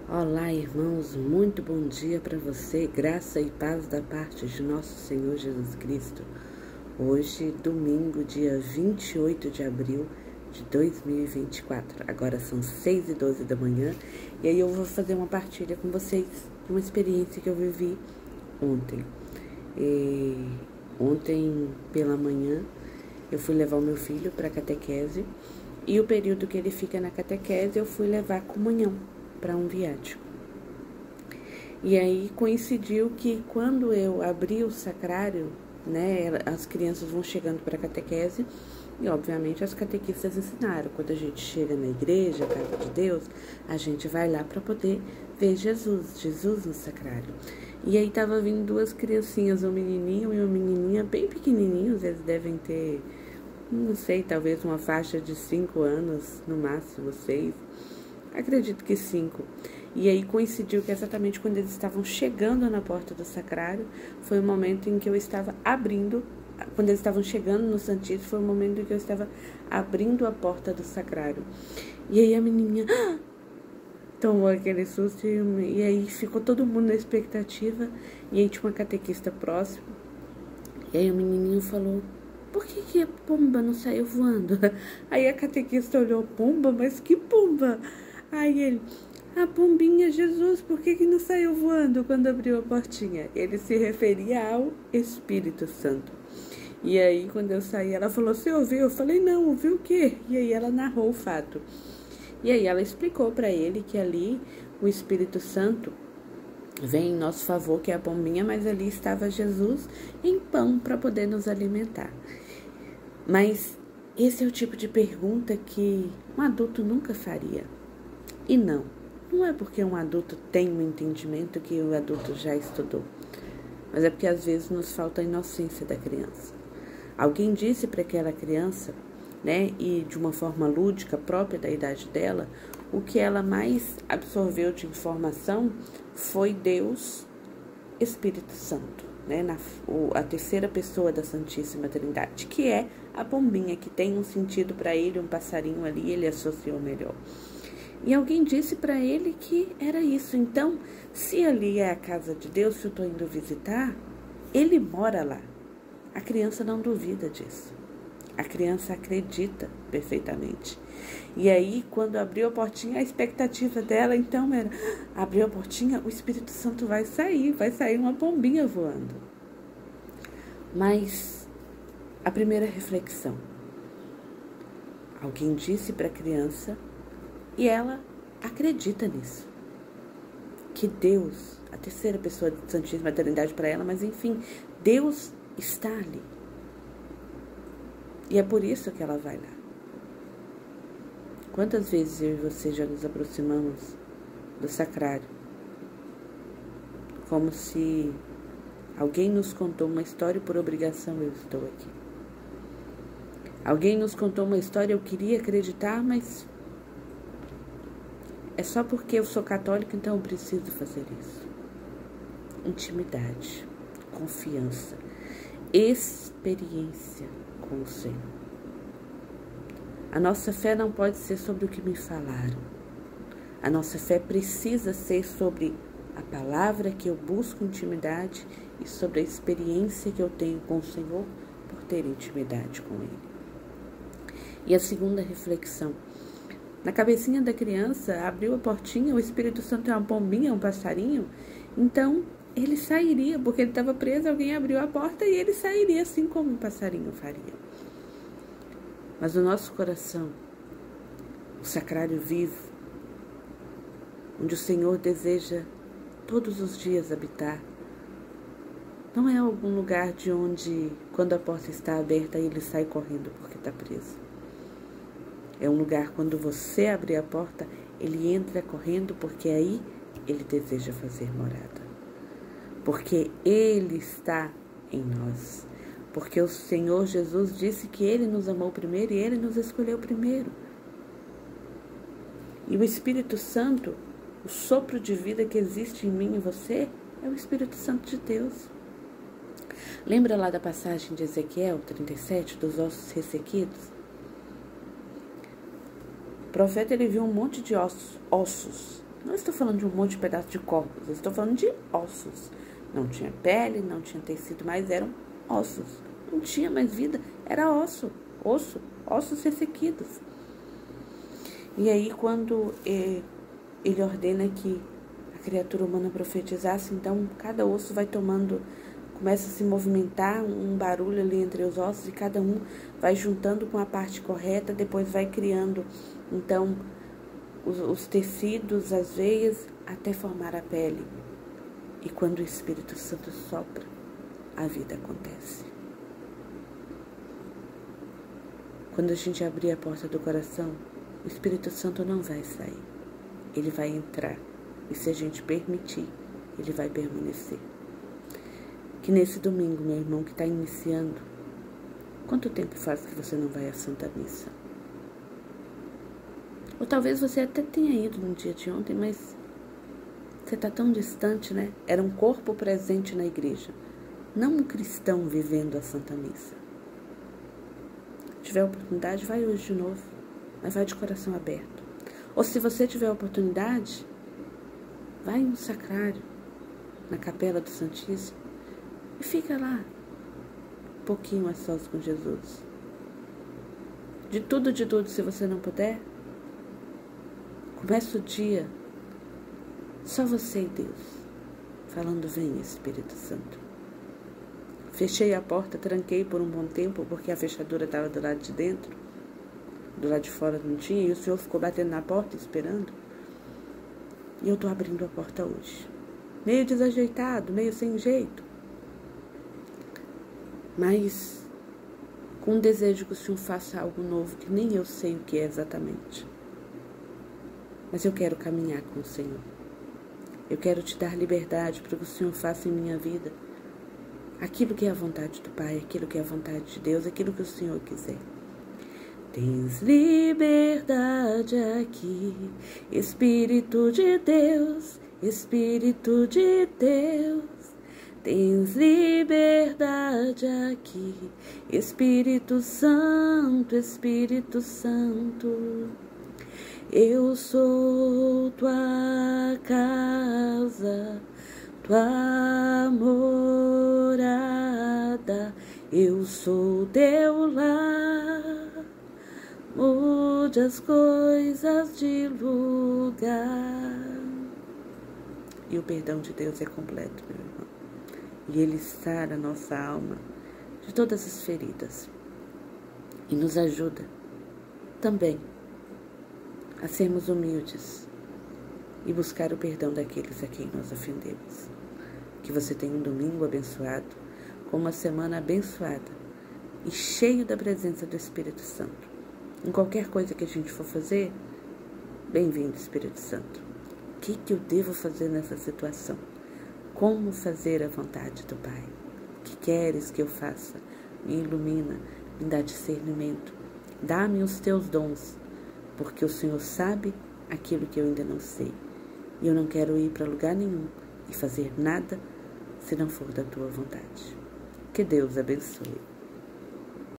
Olá, irmãos, muito bom dia para você, graça e paz da parte de nosso Senhor Jesus Cristo. Hoje, domingo, dia 28 de abril de 2024. Agora são 6h12 da manhã e aí eu vou fazer uma partilha com vocês de uma experiência que eu vivi ontem. Ontem pela manhã eu fui levar o meu filho para a catequese e o período que ele fica na catequese eu fui levar a comunhão para um viático. E aí coincidiu que quando eu abri o sacrário, né, as crianças vão chegando para a catequese e obviamente as catequistas ensinaram, quando a gente chega na igreja, casa de Deus, a gente vai lá para poder ver Jesus no sacrário. E aí tava vindo duas criancinhas, um menininho e uma menininha bem pequenininhos, eles devem ter, não sei, talvez uma faixa de 5 anos, no máximo 6. Acredito que 5. E aí coincidiu que exatamente quando eles estavam chegando na porta do sacrário, foi o momento em que eu estava abrindo, quando eles estavam chegando no Santíssimo, foi o momento em que eu estava abrindo a porta do sacrário. E aí a menininha tomou aquele susto e aí ficou todo mundo na expectativa. E aí tinha uma catequista próxima. E aí o menininho falou: por que a pomba não saiu voando? Aí a catequista olhou: pomba? Mas que pomba? Aí ele: a pombinha Jesus, por que não saiu voando quando abriu a portinha? Ele se referia ao Espírito Santo. E aí, quando eu saí, ela falou: você ouviu? Eu falei: não, ouviu o quê? E aí ela narrou o fato. E aí ela explicou para ele que ali o Espírito Santo vem em nosso favor, que é a pombinha, mas ali estava Jesus em pão para poder nos alimentar. Mas esse é o tipo de pergunta que um adulto nunca faria. E não é porque um adulto tem um entendimento que o adulto já estudou, mas é porque às vezes nos falta a inocência da criança. Alguém disse para aquela criança, né, e de uma forma lúdica, própria da idade dela, o que ela mais absorveu de informação foi Deus, Espírito Santo, né, a terceira pessoa da Santíssima Trindade, que é a pombinha, que tem um sentido para ele, um passarinho ali, ele associou melhor. E alguém disse para ele que era isso. Então, se ali é a casa de Deus, se eu estou indo visitar, ele mora lá. A criança não duvida disso. A criança acredita perfeitamente. E aí, quando abriu a portinha, a expectativa dela, então, era: abriu a portinha, o Espírito Santo vai sair uma pombinha voando. Mas, a primeira reflexão: alguém disse para a criança e ela acredita nisso. Que Deus, a terceira pessoa da Santíssima Trindade para ela, mas enfim, Deus está ali. E é por isso que ela vai lá. Quantas vezes eu e você já nos aproximamos do sacrário? Como se alguém nos contou uma história e por obrigação eu estou aqui. Alguém nos contou uma história, eu queria acreditar, mas é só porque eu sou católica, então eu preciso fazer isso. Intimidade, confiança, experiência com o Senhor. A nossa fé não pode ser sobre o que me falaram. A nossa fé precisa ser sobre a palavra que eu busco intimidade e sobre a experiência que eu tenho com o Senhor por ter intimidade com Ele. E a segunda reflexão: na cabecinha da criança, abriu a portinha, o Espírito Santo é uma pombinha, um passarinho, então ele sairia, porque ele estava preso, alguém abriu a porta e ele sairia assim como um passarinho faria. Mas o nosso coração, o sacrário vivo, onde o Senhor deseja todos os dias habitar, não é algum lugar de onde, quando a porta está aberta, ele sai correndo porque está preso. É um lugar, quando você abrir a porta, ele entra correndo, porque aí ele deseja fazer morada. Porque ele está em nós. Porque o Senhor Jesus disse que ele nos amou primeiro e ele nos escolheu primeiro. E o Espírito Santo, o sopro de vida que existe em mim e você, é o Espírito Santo de Deus. Lembra lá da passagem de Ezequiel 37, dos ossos ressequidos? O profeta, ele viu um monte de ossos. Não estou falando de um monte de pedaços de corpos, eu estou falando de ossos. Não tinha pele, não tinha tecido, mas eram ossos. Não tinha mais vida, era osso, ossos ressequidos. E aí, quando ele ordena que a criatura humana profetizasse, então cada osso vai tomando, começa a se movimentar, um barulho ali entre os ossos, e cada um vai juntando com a parte correta, depois vai criando, então, os tecidos, as veias, até formar a pele. E quando o Espírito Santo sopra, a vida acontece. Quando a gente abrir a porta do coração, o Espírito Santo não vai sair. Ele vai entrar. E se a gente permitir, ele vai permanecer. Que nesse domingo, meu irmão que está iniciando, quanto tempo faz que você não vai à Santa Missa? Ou talvez você até tenha ido no dia de ontem, mas você está tão distante, né? Era um corpo presente na igreja, não um cristão vivendo a Santa Missa. Se tiver oportunidade, vai hoje de novo, mas vai de coração aberto. Ou se você tiver oportunidade, vai no sacrário, na capela do Santíssimo, e fica lá, um pouquinho a sós com Jesus. De tudo, se você não puder, começa o dia só você e Deus, falando: vem, Espírito Santo. Fechei a porta, tranquei por um bom tempo, porque a fechadura estava do lado de dentro, do lado de fora não tinha, e o Senhor ficou batendo na porta, esperando. E eu estou abrindo a porta hoje, meio desajeitado, meio sem jeito, mas com o desejo que o Senhor faça algo novo, que nem eu sei o que é exatamente. Mas eu quero caminhar com o Senhor. Eu quero te dar liberdade para que o Senhor faça em minha vida aquilo que é a vontade do Pai, aquilo que é a vontade de Deus, aquilo que o Senhor quiser. Tens liberdade aqui, Espírito de Deus, Espírito de Deus. Tens liberdade aqui, Espírito Santo, Espírito Santo. Eu sou tua casa, tua morada, eu sou teu lar. Mude as coisas de lugar. E o perdão de Deus é completo, meu irmão. E Ele sara a nossa alma de todas as feridas. E nos ajuda também a sermos humildes e buscar o perdão daqueles a quem nós ofendemos. Que você tenha um domingo abençoado, com uma semana abençoada e cheio da presença do Espírito Santo. Em qualquer coisa que a gente for fazer, bem-vindo, Espírito Santo. O que eu devo fazer nessa situação? Como fazer a vontade do Pai? O que queres que eu faça? Me ilumina, me dá discernimento. Dá-me os teus dons, porque o Senhor sabe aquilo que eu ainda não sei. E eu não quero ir para lugar nenhum e fazer nada se não for da tua vontade. Que Deus abençoe.